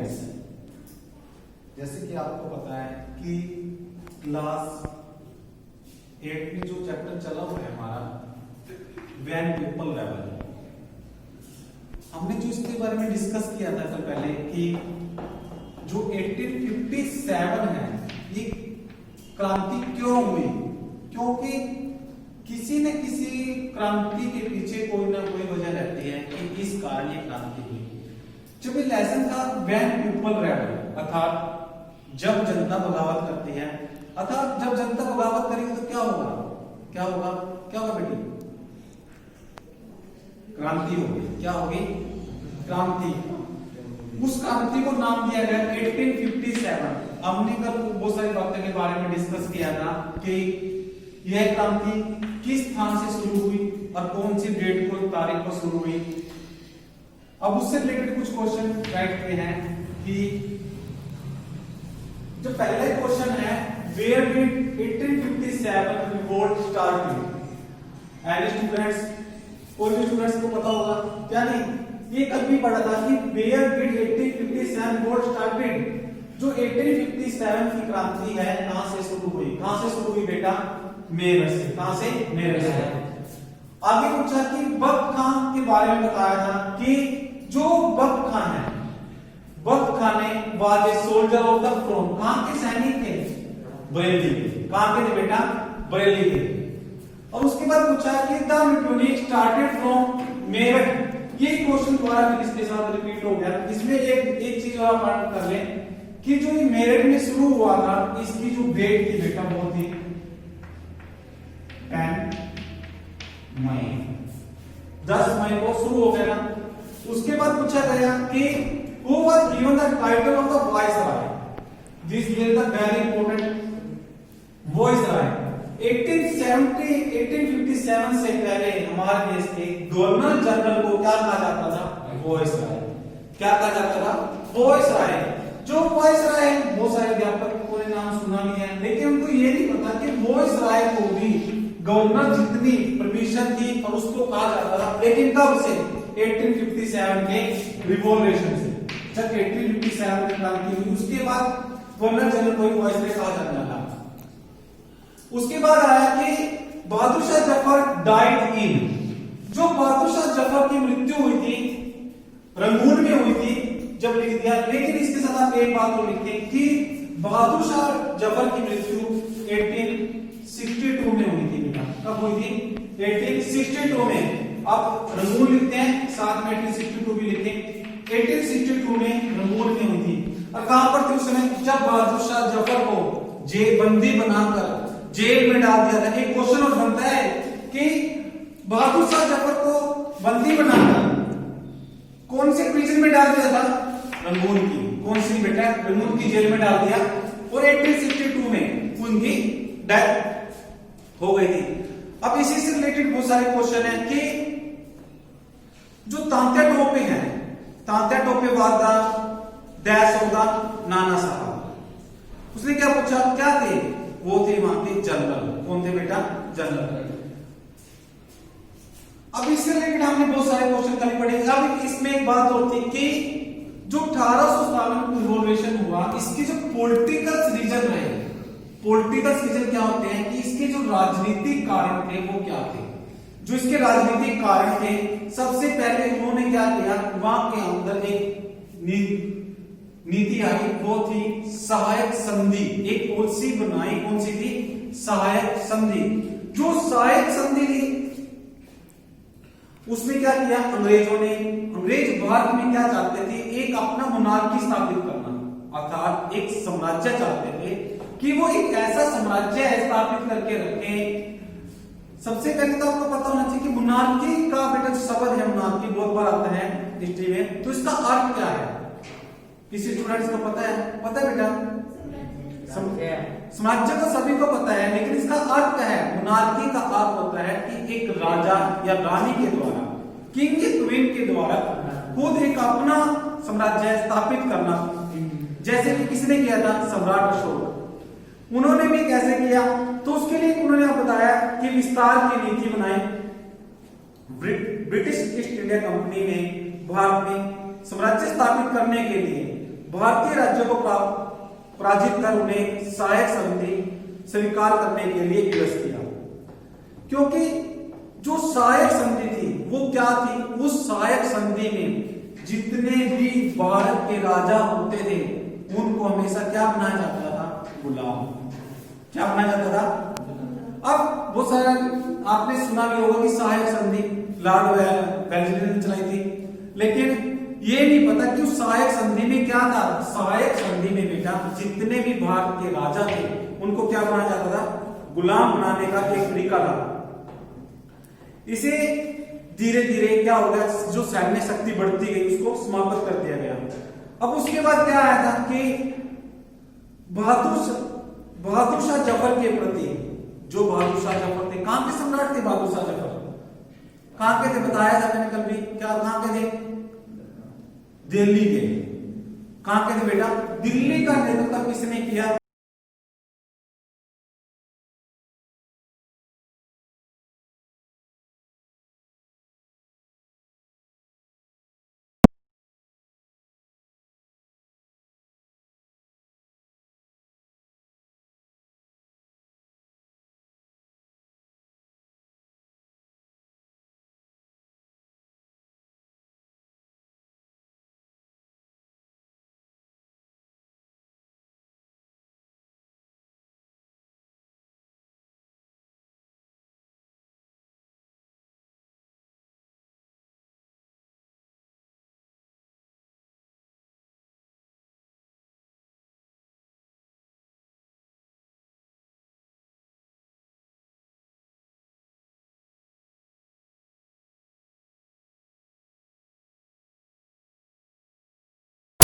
Values. जैसे कि आपको पता है कि क्लास 8 में जो चैप्टर चला हुआ है हमारा वैन पीपल रेबल, हमने जो इसके बारे में डिस्कस किया था कल पहले कि जो 1857 है ये क्रांति क्यों हुई, क्योंकि किसी न किसी क्रांति के पीछे कोई ना कोई वजह रहती है कि इस कारण ये क्रांति हुई। जब ये लेसन था व्हेन पीपल रेबल, अर्थात जब जनता बगावत करती है, अर्थात जब जनता बगावत करेगी तो क्या होगा, क्या होगा, क्या होगा बेटी, क्रांति होगी। क्या होगी, क्रांति। उस क्रांति को नाम दिया गया 1857। हमने कल बहुत सारी बातों के बारे में डिस्कस किया था कि यह क्रांति किस स्थान से शुरू हुई और कौन सी डेट को, तारीख को शुरू हुई। अब उससे रिलेटेड कुछ क्वेश्चन बैठते हैं कि जो पहला क्वेश्चन है, where did 1857 revolt start. Any students, कोई भी स्टूडेंट्स को पता होगा क्या नहीं, ये कल भी पढ़ा था कि वेयर डिड 1857 रिवोल्ट स्टार्टेड। जो 1857 की क्रांति है कहां से शुरू हुई, कहां से शुरू हुई बेटा, मेरठ से। कहां से, मेरठ से। आगे पूछा कि बख्त खान के बारे में बताया था कि जो बख्त खान है, बख्त खान ने was a soldier of the front. कहां के सैनिक थे, बरेली के। कहां के थे बेटा, बरेली के। और उसके बाद पूछा कि the mutiny started from Meerut. ये क्वेश्चन दोबारा फिर इसके साथ रिपीट हो गया। इसमें एक चीज और आप कर लें कि जो मेरठ में शुरू हुआ था, इसकी जो डेट थी बेटा वो थी 10 मई, 10 मई को शुरू हो गया। उसके बाद पूछा गया कि who was given the title of the viceroy। This is the very important viceroy। 1857 से पहले हमारे देश के गवर्नर जनरल को क्या कहा जाता था, वाइसराय। क्या कहा जाता था, वाइसराय। जो वाइसराय है, बहुत सारे अध्यापक को नाम सुना भी है, लेकिन उनको ये नहीं पता कि वाइसराय को भी गवर्नर जितनी परमिशन थी और उसको कहा जाता था, लेकिन कब से, 1857 के रिवॉल्यूशन से। जब 1857 में क्रांति हुई उसके बाद गवर्नर जनरल को ही वाइसराय कहा जाने लगा। उसके बाद आया कि बहादुर शाह जफर डाइड इन। जो बहादुर शाह जफर की मृत्यु हुई थी रंगून में हुई थी, जब लिख दिया। लेकिन इसके साथ आप एक बात और लिखें कि बहादुर शाह जफर की मृत्यु 1862 में हुई थी। कब हुई थी, 1862 में। आप रंगून लिखते हैं, साथ में 1862 भी लिखें। 1862 में रंगून में हुई थी। और कहां पर थी उस समय, जब बहादुर शाह जफर को जेल बंदी बनाकर जेल में डाल दिया था। एक क्वेश्चन और बनता है कि बहादुर शाह जफर को बंदी बनाकर कौन से प्रिजन में डाल दिया था, रंगून की। कौन सी बेटा, रंगून की जेल में डाल दिया। और 1862 में उनकी डेथ हो गई थी। अब इसी से रिलेटेड बहुत सारे क्वेश्चन हैं कि जो तांत्या टोपे हैं, तांत्या टोपे वादा डैश होगा नाना साहब, उसने क्या पूछा, क्या थे वो, थे वहां के जनरल। कौन थे बेटा, जनरल। अब इससे रिलेटेड हमने बहुत सारे क्वेश्चन कल पढ़े। अब इसमें एक बात और थी कि जो 1857 रिवॉल्यूशन हुआ, इसके जो पॉलिटिकल रीजन रहे, पॉलिटिकल रीजन क्या होते हैं कि इसके जो राजनीतिक कारण थे वो क्या थे। जो इसके राजनीतिक कारण थे, सबसे पहले उन्होंने क्या किया, वहां के अंदर एक नीति आई, वो थी सहायक संधि। एक पॉलिसी बनाई, कौन सी थी, सहायक संधि। जो सहायक संधि थी उसमें क्या किया अंग्रेजों ने, अंग्रेज भारत में क्या चाहते थे, एक अपना मोनार्की स्थापित करना, अर्थात एक साम्राज्य चाहते थे कि वो एक ऐसा साम्राज्य स्थापित करके रखे। सबसे पहले तो आपको पता होना चाहिए कि मोनार्की का बेटा जो शब्द है, मोनार्की बहुत बार आता है हिस्ट्री में, तो इसका अर्थ क्या है, किसी स्टूडेंट्स को पता है, पता है बेटा, साम्राज्य तो सभी को पता है, लेकिन इसका अर्थ क्या है, मोनार्की का अर्थ होता है कि एक राजा या रानी के द्वारा, किंग या क्वीन के द्वारा खुद एक अपना साम्राज्य स्थापित करना। जैसे कि किसने किया था, सम्राट अशोक। उन्होंने भी कैसे किया, तो उसके लिए उन्होंने बताया कि विस्तार की नीति बनाई। ब्रिटिश ईस्ट इंडिया कंपनी ने भारत में साम्राज्य स्थापित करने के लिए भारतीय राज्यों को पराजित कर उन्हें सहायक संधि स्वीकार करने के लिए विवश किया। क्योंकि जो सहायक संधि थी वो क्या थी, उस सहायक संधि में जितने भी भारत के राजा होते थे उनको हमेशा क्या बनाया जाता था, गुलाम। क्या बनाया जाता था। अब वो सारा आपने सुना भी होगा कि सहायक संधि लॉर्ड वेलेस्ली ने चलाई थी, लेकिन ये नहीं पता कि उस सहायक संधि में क्या था। सहायक संधि में बेटा जितने भी भारत के राजा थे उनको क्या बनाया जाता था, गुलाम बनाने का एक तरीका था। इसे धीरे धीरे क्या हो गया, जो सैन्य शक्ति बढ़ती गई उसको समाप्त कर दिया गया। अब उसके बाद क्या आया था कि बहादुर शाह जफर के प्रति, जो बहादुर शाह जफर थे, कहां के सम्राट थे बहादुर शाह जफर, कहां के थे, बताया था मैंने कल भी, क्या कहां के थे, दिल्ली के। कहां के थे बेटा, दिल्ली का नेतृत्व किसने किया